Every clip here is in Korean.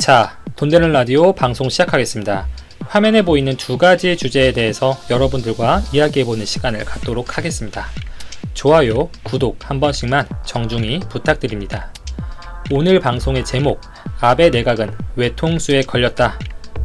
자, 돈되는 라디오 방송 시작하겠습니다. 화면에 보이는 두 가지 주제에 대해서 여러분들과 이야기해보는 시간을 갖도록 하겠습니다. 좋아요, 구독 한 번씩만 정중히 부탁드립니다. 오늘 방송의 제목, 아베 내각은 외통수에 걸렸다.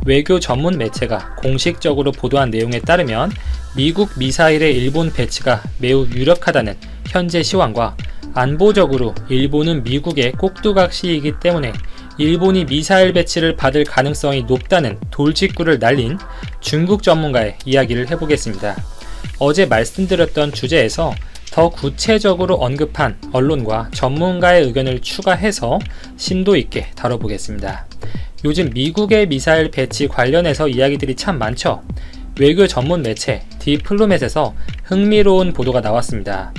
외교 전문 매체가 공식적으로 보도한 내용에 따르면 미국 미사일의 일본 배치가 매우 유력하다는 현재 시황과 안보적으로 일본은 미국의 꼭두각시이기 때문에 일본이 미사일 배치를 받을 가능성이 높다는 돌직구를 날린 중국 전문가의 이야기를 해보겠습니다. 어제 말씀드렸던 주제에서 더 구체적으로 언급한 언론과 전문가의 의견을 추가해서 심도 있게 다뤄보겠습니다. 요즘 미국의 미사일 배치 관련해서 이야기들이 참 많죠. 외교 전문 매체 디플로맷에서 흥미로운 보도가 나왔습니다.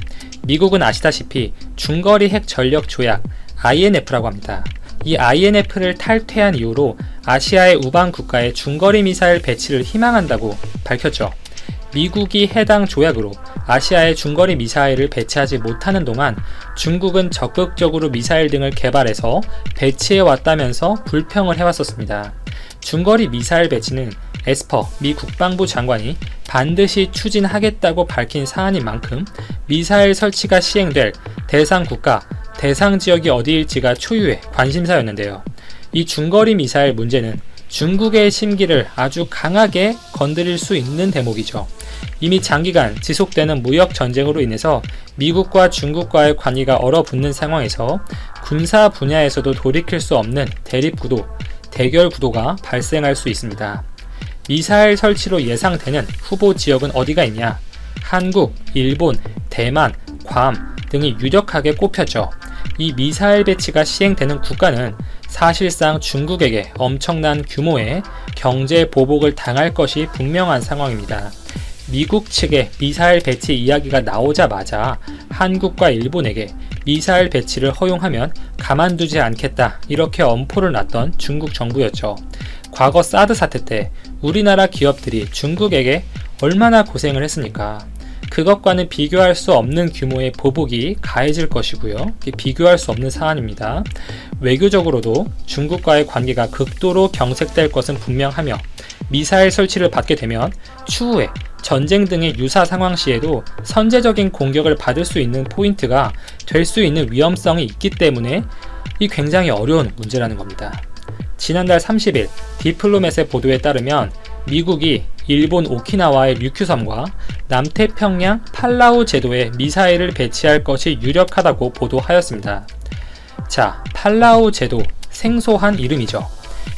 미국은 아시다시피 중거리 핵 전력 조약 INF라고 합니다. 이 INF를 탈퇴한 이후로 아시아의 우방 국가에 중거리 미사일 배치를 희망한다고 밝혔죠. 미국이 해당 조약으로 아시아에 중거리 미사일을 배치하지 못하는 동안 중국은 적극적으로 미사일 등을 개발해서 배치해 왔다면서 불평을 해왔었습니다. 중거리 미사일 배치는 에스퍼 미 국방부 장관이 반드시 추진하겠다고 밝힌 사안인 만큼 미사일 설치가 시행될 대상 국가, 대상 지역이 어디일지가 초유의 관심사였는데요. 이 중거리 미사일 문제는 중국의 심기를 아주 강하게 건드릴 수 있는 대목이죠. 이미 장기간 지속되는 무역 전쟁으로 인해서 미국과 중국과의 관계가 얼어붙는 상황에서 군사 분야에서도 돌이킬 수 없는 대립구도, 대결 구도가 발생할 수 있습니다. 미사일 설치로 예상되는 후보 지역은 어디가 있냐? 한국, 일본, 대만, 괌 등이 유력하게 꼽혔죠. 이 미사일 배치가 시행되는 국가는 사실상 중국에게 엄청난 규모의 경제 보복을 당할 것이 분명한 상황입니다. 미국 측의 미사일 배치 이야기가 나오자마자 한국과 일본에게 미사일 배치를 허용하면 가만두지 않겠다, 이렇게 엄포를 놨던 중국 정부였죠. 과거 사드 사태 때 우리나라 기업들이 중국에게 얼마나 고생을 했습니까? 그것과는 비교할 수 없는 규모의 보복이 가해질 것이고요. 비교할 수 없는 사안입니다. 외교적으로도 중국과의 관계가 극도로 경색될 것은 분명하며 미사일 설치를 받게 되면 추후에 전쟁 등의 유사 상황 시에도 선제적인 공격을 받을 수 있는 포인트가 될 수 있는 위험성이 있기 때문에 이 굉장히 어려운 문제라는 겁니다. 지난달 30일 디플로맷의 보도에 따르면 미국이 일본 오키나와의 류큐섬과 남태평양 팔라우 제도에 미사일을 배치할 것이 유력하다고 보도하였습니다. 자, 팔라우 제도, 생소한 이름이죠.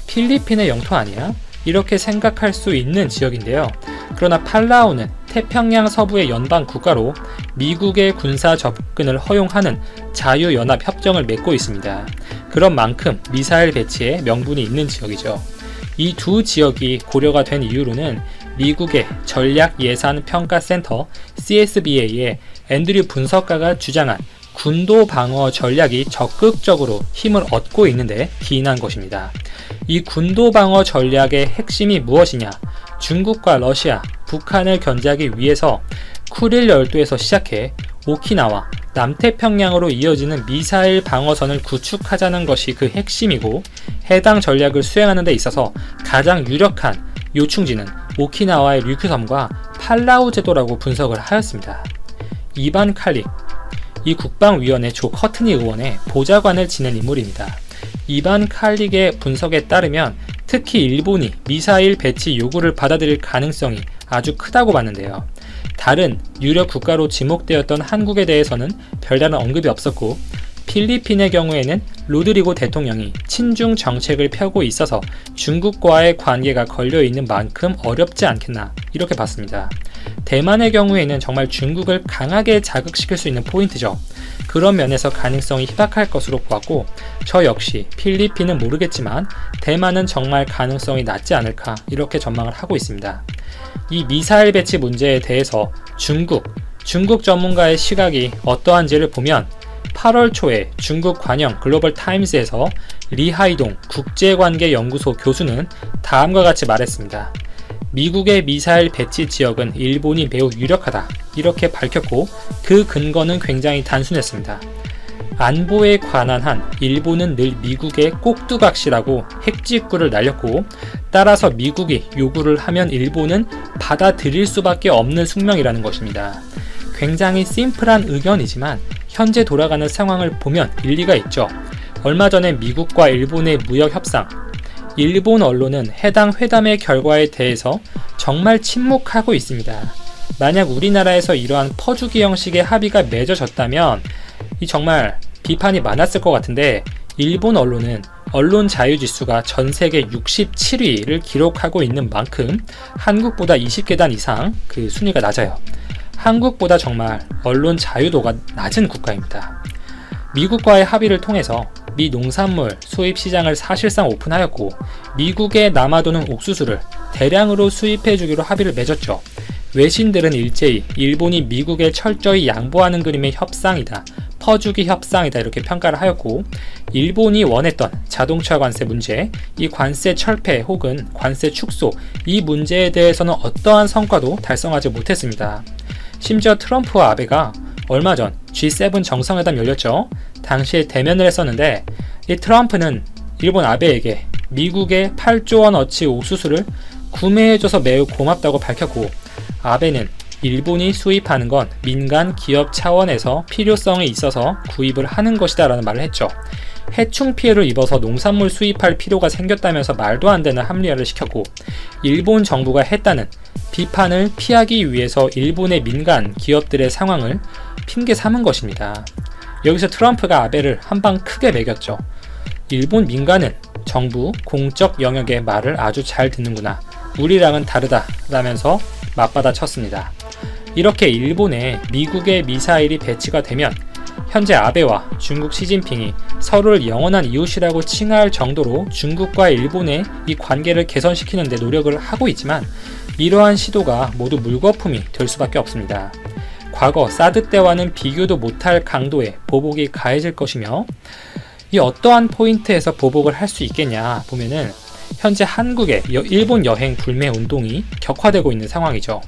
필리핀의 영토 아니야? 이렇게 생각할 수 있는 지역인데요. 그러나 팔라우는 태평양 서부의 연방 국가로 미국의 군사 접근을 허용하는 자유연합협정을 맺고 있습니다. 그런 만큼 미사일 배치에 명분이 있는 지역이죠. 이 두 지역이 고려가 된 이유로는 미국의 전략예산평가센터 CSBA의 앤드류 분석가가 주장한 군도 방어 전략이 적극적으로 힘을 얻고 있는데 기인한 것입니다. 이 군도 방어 전략의 핵심이 무엇이냐? 중국과 러시아, 북한을 견제하기 위해서 쿠릴 열도에서 시작해 오키나와 남태평양으로 이어지는 미사일 방어선을 구축하자는 것이 그 핵심이고, 해당 전략을 수행하는 데 있어서 가장 유력한 요충지는 오키나와의 류큐섬과 팔라우 제도라고 분석을 하였습니다. 이반 칼릭, 이 국방위원회 조 커트니 의원의 보좌관을 지낸 인물입니다. 이반 칼릭의 분석에 따르면 특히 일본이 미사일 배치 요구를 받아들일 가능성이 아주 크다고 봤는데요. 다른 유력 국가로 지목되었던 한국에 대해서는 별다른 언급이 없었고, 필리핀의 경우에는 로드리고 대통령이 친중 정책을 펴고 있어서 중국과의 관계가 걸려있는 만큼 어렵지 않겠나, 이렇게 봤습니다. 대만의 경우에는 정말 중국을 강하게 자극시킬 수 있는 포인트죠. 그런 면에서 가능성이 희박할 것으로 보았고, 저 역시 필리핀은 모르겠지만 대만은 정말 가능성이 낮지 않을까, 이렇게 전망을 하고 있습니다. 이 미사일 배치 문제에 대해서 중국 전문가의 시각이 어떠한지를 보면 8월 초에 중국 관영 글로벌 타임스에서 리하이동 국제관계연구소 교수는 다음과 같이 말했습니다. 미국의 미사일 배치 지역은 일본이 매우 유력하다, 이렇게 밝혔고 그 근거는 굉장히 단순했습니다. 안보에 관한 한 일본은 늘 미국의 꼭두각시라고 핵직구를 날렸고, 따라서 미국이 요구를 하면 일본은 받아들일 수밖에 없는 숙명이라는 것입니다. 굉장히 심플한 의견이지만 현재 돌아가는 상황을 보면 일리가 있죠. 얼마 전에 미국과 일본의 무역 협상, 일본 언론은 해당 회담의 결과에 대해서 정말 침묵하고 있습니다. 만약 우리나라에서 이러한 퍼주기 형식의 합의가 맺어졌다면 정말 비판이 많았을 것 같은데, 일본 언론은 언론 자유지수가 전세계 67위를 기록하고 있는 만큼 한국보다 20계단 이상 그 순위가 낮아요. 한국보다 정말 언론 자유도가 낮은 국가입니다. 미국과의 합의를 통해서 미 농산물 수입 시장을 사실상 오픈하였고, 미국에 남아도는 옥수수를 대량으로 수입해주기로 합의를 맺었죠. 외신들은 일제히 일본이 미국에 철저히 양보하는 그림의 협상이다, 퍼주기 협상이다 이렇게 평가를 하였고, 일본이 원했던 자동차 관세 문제, 이 관세 철폐 혹은 관세 축소, 이 문제에 대해서는 어떠한 성과도 달성하지 못했습니다. 심지어 트럼프와 아베가 얼마 전 G7 정상회담 열렸죠. 당시에 대면을 했었는데, 이 트럼프는 일본 아베에게 미국의 8조 원어치 옥수수를 구매해줘서 매우 고맙다고 밝혔고, 아베는 일본이 수입하는 건 민간 기업 차원에서 필요성이 있어서 구입을 하는 것이다 라는 말을 했죠. 해충 피해를 입어서 농산물 수입할 필요가 생겼다면서 말도 안 되는 합리화를 시켰고, 일본 정부가 했다는 비판을 피하기 위해서 일본의 민간 기업들의 상황을 핑계 삼은 것입니다. 여기서 트럼프가 아베를 한방 크게 매겼죠. 일본 민간은 정부 공적 영역의 말을 아주 잘 듣는구나, 우리랑은 다르다 라면서 맞받아 쳤습니다. 이렇게 일본에 미국의 미사일이 배치가 되면 현재 아베와 중국 시진핑이 서로를 영원한 이웃이라고 칭할 정도로 중국과 일본의 이 관계를 개선시키는 데 노력을 하고 있지만, 이러한 시도가 모두 물거품이 될 수밖에 없습니다. 과거 사드 때와는 비교도 못할 강도의 보복이 가해질 것이며, 이 어떠한 포인트에서 보복을 할 수 있겠냐 보면은, 현재 한국의 일본 여행 불매 운동이 격화되고 있는 상황이죠.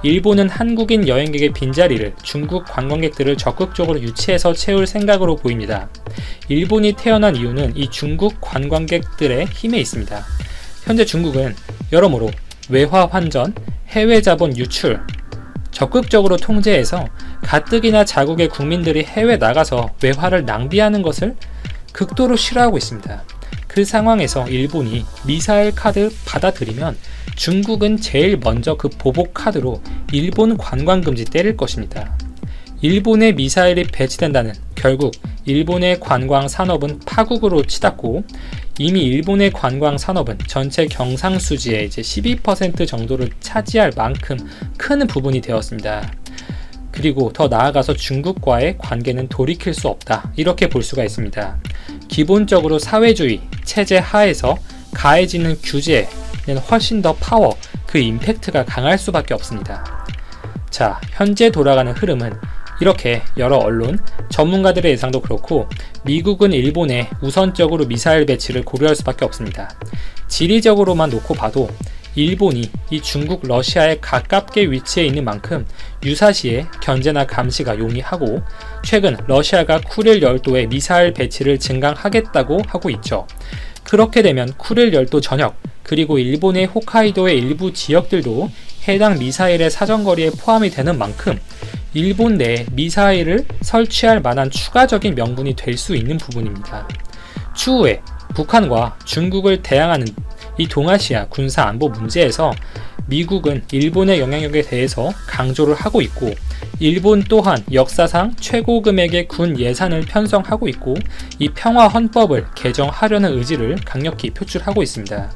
일본은 한국인 여행객의 빈자리를 중국 관광객들을 적극적으로 유치해서 채울 생각으로 보입니다. 일본이 태어난 이유는 이 중국 관광객들의 힘에 있습니다. 현재 중국은 여러모로 외화 환전, 해외 자본 유출 적극적으로 통제해서 가뜩이나 자국의 국민들이 해외 나가서 외화를 낭비하는 것을 극도로 싫어하고 있습니다. 그 상황에서 일본이 미사일 카드 받아들이면 중국은 제일 먼저 그 보복 카드로 일본 관광금지 때릴 것입니다. 일본의 미사일이 배치된다는 결국 일본의 관광 산업은 파국으로 치닫고, 이미 일본의 관광 산업은 전체 경상수지의 이제 12% 정도를 차지할 만큼 큰 부분이 되었습니다. 그리고 더 나아가서 중국과의 관계는 돌이킬 수 없다, 이렇게 볼 수가 있습니다. 기본적으로 사회주의 체제 하에서 가해지는 규제는 훨씬 더 파워, 그 임팩트가 강할 수밖에 없습니다. 자, 현재 돌아가는 흐름은 이렇게 여러 언론, 전문가들의 예상도 그렇고, 미국은 일본에 우선적으로 미사일 배치를 고려할 수밖에 없습니다. 지리적으로만 놓고 봐도 일본이 이 중국, 러시아에 가깝게 위치해 있는 만큼 유사시에 견제나 감시가 용이하고, 최근 러시아가 쿠릴 열도에 미사일 배치를 증강하겠다고 하고 있죠. 그렇게 되면 쿠릴 열도 전역, 그리고 일본의 홋카이도의 일부 지역들도 해당 미사일의 사정거리에 포함이 되는 만큼 일본 내에 미사일을 설치할 만한 추가적인 명분이 될 수 있는 부분입니다. 추후에 북한과 중국을 대항하는 이 동아시아 군사 안보 문제에서 미국은 일본의 영향력에 대해서 강조를 하고 있고, 일본 또한 역사상 최고 금액의 군 예산을 편성하고 있고, 이 평화 헌법을 개정하려는 의지를 강력히 표출하고 있습니다.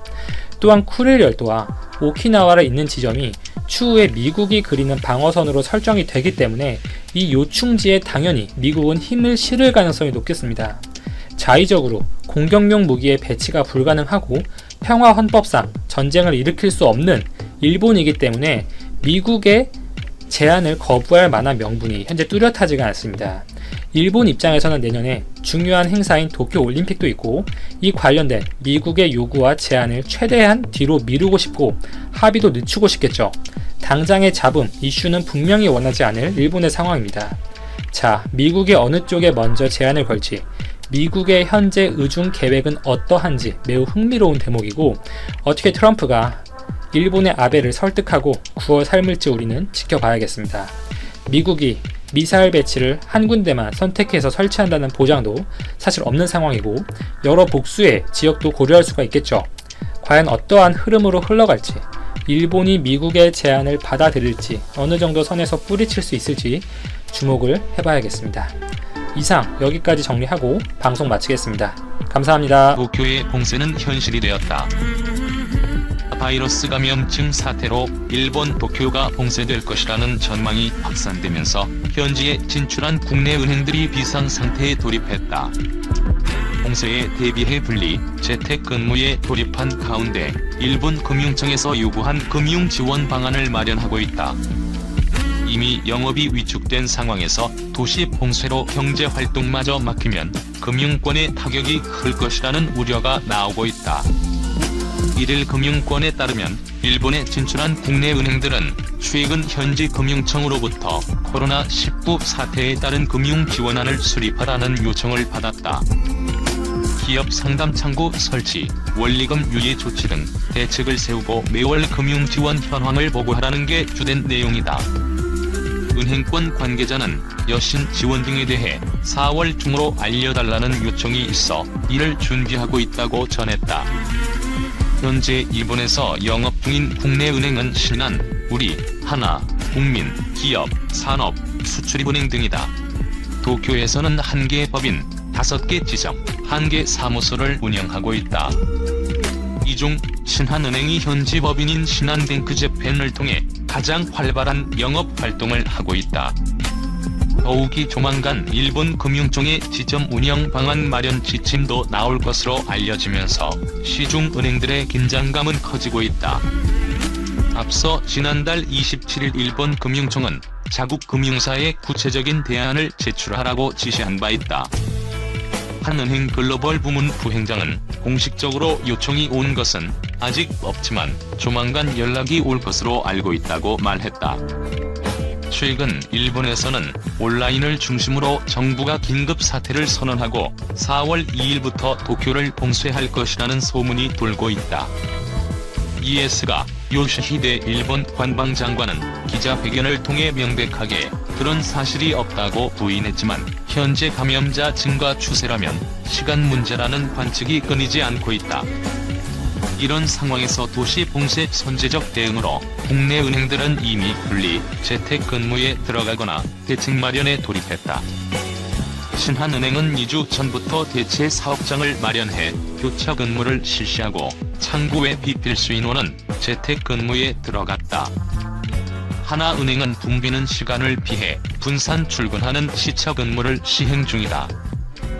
또한 쿠릴 열도와 오키나와를 잇는 지점이 추후에 미국이 그리는 방어선으로 설정이 되기 때문에 이 요충지에 당연히 미국은 힘을 실을 가능성이 높겠습니다. 자의적으로 공격용 무기의 배치가 불가능하고 평화 헌법상 전쟁을 일으킬 수 없는 일본이기 때문에 미국의 제안을 거부할 만한 명분이 현재 뚜렷하지가 않습니다. 일본 입장에서는 내년에 중요한 행사인 도쿄 올림픽도 있고, 이 관련된 미국의 요구와 제안을 최대한 뒤로 미루고 싶고 합의도 늦추고 싶겠죠. 당장의 잡음, 이슈는 분명히 원하지 않을 일본의 상황입니다. 자, 미국이 어느 쪽에 먼저 제안을 걸지, 미국의 현재 의중 계획은 어떠한지 매우 흥미로운 대목이고, 어떻게 트럼프가 일본의 아베를 설득하고 9월 삶을지 우리는 지켜봐야겠습니다. 미국이 미사일 배치를 한 군데만 선택해서 설치한다는 보장도 사실 없는 상황이고, 여러 복수의 지역도 고려할 수가 있겠죠. 과연 어떠한 흐름으로 흘러갈지, 일본이 미국의 제안을 받아들일지, 어느 정도 선에서 뿌리칠 수 있을지 주목을 해봐야겠습니다. 이상 여기까지 정리하고 방송 마치겠습니다. 감사합니다. 도쿄의 봉쇄는 현실이 되었다. 바이러스 감염증 사태로 일본 도쿄가 봉쇄될 것이라는 전망이 확산되면서 현지에 진출한 국내 은행들이 비상상태에 돌입했다. 봉쇄에 대비해 분리, 재택근무에 돌입한 가운데 일본 금융청에서 요구한 금융 지원 방안을 마련하고 있다. 이미 영업이 위축된 상황에서 도시 봉쇄로 경제 활동마저 막히면 금융권에 타격이 클 것이라는 우려가 나오고 있다. 일일 금융권에 따르면 일본에 진출한 국내 은행들은 최근 현지 금융청으로부터 코로나19 사태에 따른 금융 지원안을 수립하라는 요청을 받았다. 기업 상담 창구 설치, 원리금 유예 조치 등 대책을 세우고 매월 금융 지원 현황을 보고하라는 게 주된 내용이다. 은행권 관계자는 여신 지원 등에 대해 4월 중으로 알려달라는 요청이 있어 이를 준비하고 있다고 전했다. 현재 일본에서 영업 중인 국내 은행은 신한, 우리, 하나, 국민, 기업, 산업, 수출입은행 등이다. 도쿄에서는 1개 법인, 5개 지점, 1개 사무소를 운영하고 있다. 이 중 신한은행이 현지 법인인 신한뱅크재팬을 통해 가장 활발한 영업 활동을 하고 있다. 더욱이 조만간 일본 금융청의 지점 운영 방안 마련 지침도 나올 것으로 알려지면서 시중 은행들의 긴장감은 커지고 있다. 앞서 지난달 27일 일본 금융청은 자국 금융사에 구체적인 대안을 제출하라고 지시한 바 있다. 한 은행 글로벌 부문 부행장은 공식적으로 요청이 온 것은 아직 없지만 조만간 연락이 올 것으로 알고 있다고 말했다. 최근 일본에서는 온라인을 중심으로 정부가 긴급 사태를 선언하고 4월 2일부터 도쿄를 봉쇄할 것이라는 소문이 돌고 있다. 이에스가 요시히데 일본 관방장관은 기자회견을 통해 명백하게 그런 사실이 없다고 부인했지만 현재 감염자 증가 추세라면 시간 문제라는 관측이 끊이지 않고 있다. 이런 상황에서 도시 봉쇄 선제적 대응으로 국내 은행들은 이미 분리, 재택근무에 들어가거나 대책 마련에 돌입했다. 신한은행은 2주 전부터 대체 사업장을 마련해 교차 근무를 실시하고 창구 외 비필수 인원은 재택근무에 들어갔다. 하나은행은 붐비는 시간을 피해 분산 출근하는 시차 근무를 시행 중이다.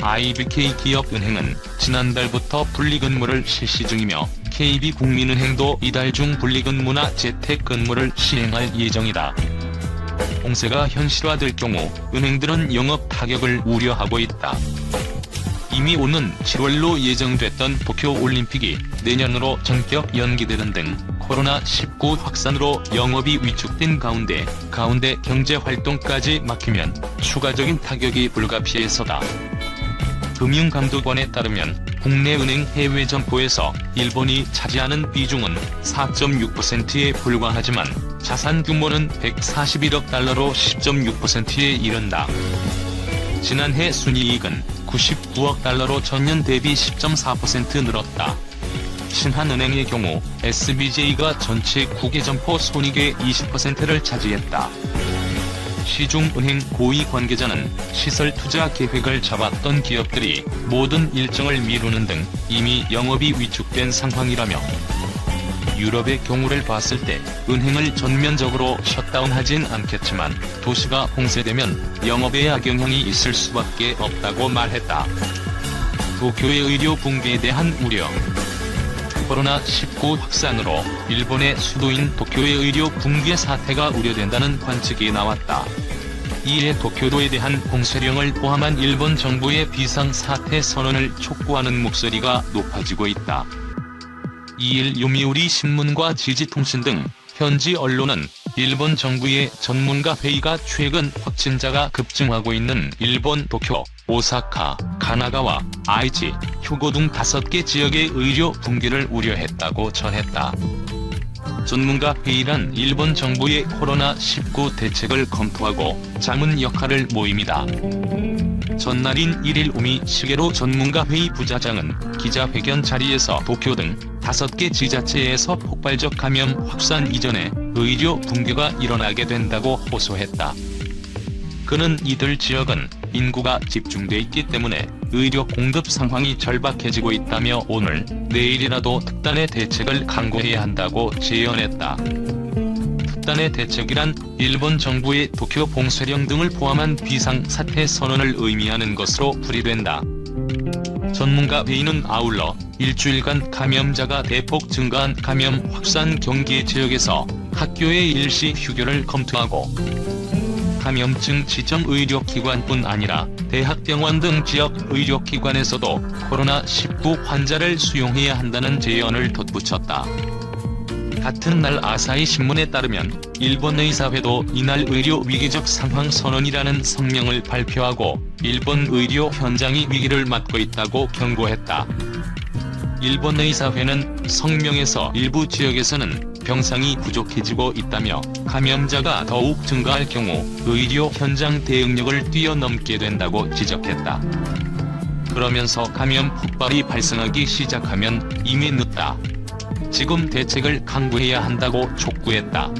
IBK 기업은행은 지난달부터 분리근무를 실시 중이며 KB국민은행도 이달 중 분리근무나 재택근무를 시행할 예정이다. 봉쇄가 현실화될 경우 은행들은 영업 타격을 우려하고 있다. 이미 오는 7월로 예정됐던 도쿄올림픽이 내년으로 전격 연기되는 등 코로나19 확산으로 영업이 위축된 가운데 경제활동까지 막히면 추가적인 타격이 불가피해서다. 금융감독원에 따르면 국내 은행 해외 점포에서 일본이 차지하는 비중은 4.6%에 불과하지만 자산 규모는 141억 달러로 10.6%에 이른다. 지난해 순이익은 99억 달러로 전년 대비 10.4% 늘었다. 신한은행의 경우 SBJ가 전체 국외 점포 손익의 20%를 차지했다. 시중은행 고위 관계자는 시설 투자 계획을 잡았던 기업들이 모든 일정을 미루는 등 이미 영업이 위축된 상황이라며 유럽의 경우를 봤을 때 은행을 전면적으로 셧다운하진 않겠지만 도시가 봉쇄되면 영업에 악영향이 있을 수밖에 없다고 말했다. 도쿄의 의료 붕괴에 대한 우려. 코로나19 확산으로 일본의 수도인 도쿄의 의료 붕괴 사태가 우려된다는 관측이 나왔다. 이에 도쿄도에 대한 봉쇄령을 포함한 일본 정부의 비상사태 선언을 촉구하는 목소리가 높아지고 있다. 2일 요미우리 신문과 지지통신 등 현지 언론은 일본 정부의 전문가 회의가 최근 확진자가 급증하고 있는 일본 도쿄, 오사카, 가나가와, 아이치, 휴고 등 5개 지역의 의료 붕괴를 우려했다고 전했다. 전문가 회의란 일본 정부의 코로나19 대책을 검토하고 자문 역할을 모임이다. 전날인 1일 우미 시게로 전문가 회의 부자장은 기자회견 자리에서 도쿄 등 5개 지자체에서 폭발적 감염 확산 이전에 의료 붕괴가 일어나게 된다고 호소했다. 그는 이들 지역은 인구가 집중돼 있기 때문에 의료 공급 상황이 절박해지고 있다며 오늘, 내일이라도 특단의 대책을 강구해야 한다고 제언했다. 특단의 대책이란 일본 정부의 도쿄 봉쇄령 등을 포함한 비상사태 선언을 의미하는 것으로 풀이된다. 전문가 회의는 아울러 일주일간 감염자가 대폭 증가한 감염 확산 경계 지역에서 학교의 일시 휴교를 검토하고 감염증 지정 의료기관뿐 아니라 대학병원 등 지역 의료기관에서도 코로나19 환자를 수용해야 한다는 제언을 덧붙였다. 같은 날 아사히 신문에 따르면 일본 의사회도 이날 의료 위기적 상황 선언이라는 성명을 발표하고 일본 의료 현장이 위기를 맞고 있다고 경고했다. 일본 의사회는 성명에서 일부 지역에서는 병상이 부족해지고 있다며 감염자가 더욱 증가할 경우 의료 현장 대응력을 뛰어넘게 된다고 지적했다. 그러면서 감염 폭발이 발생하기 시작하면 이미 늦다. 지금 대책을 강구해야 한다고 촉구했다.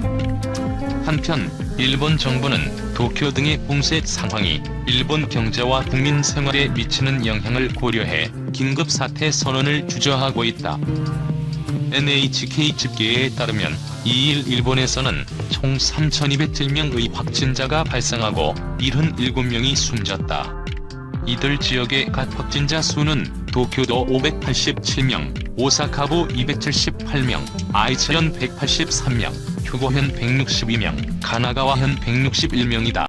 한편 일본 정부는 도쿄 등의 봉쇄 상황이 일본 경제와 국민 생활에 미치는 영향을 고려해 긴급사태 선언을 주저하고 있다. NHK 집계에 따르면 2일 일본에서는 총 3,207명의 확진자가 발생하고 77명이 숨졌다. 이들 지역의 각 확진자 수는 도쿄도 587명, 오사카부 278명, 아이치현 183명, 휴고현 162명, 가나가와현 161명이다.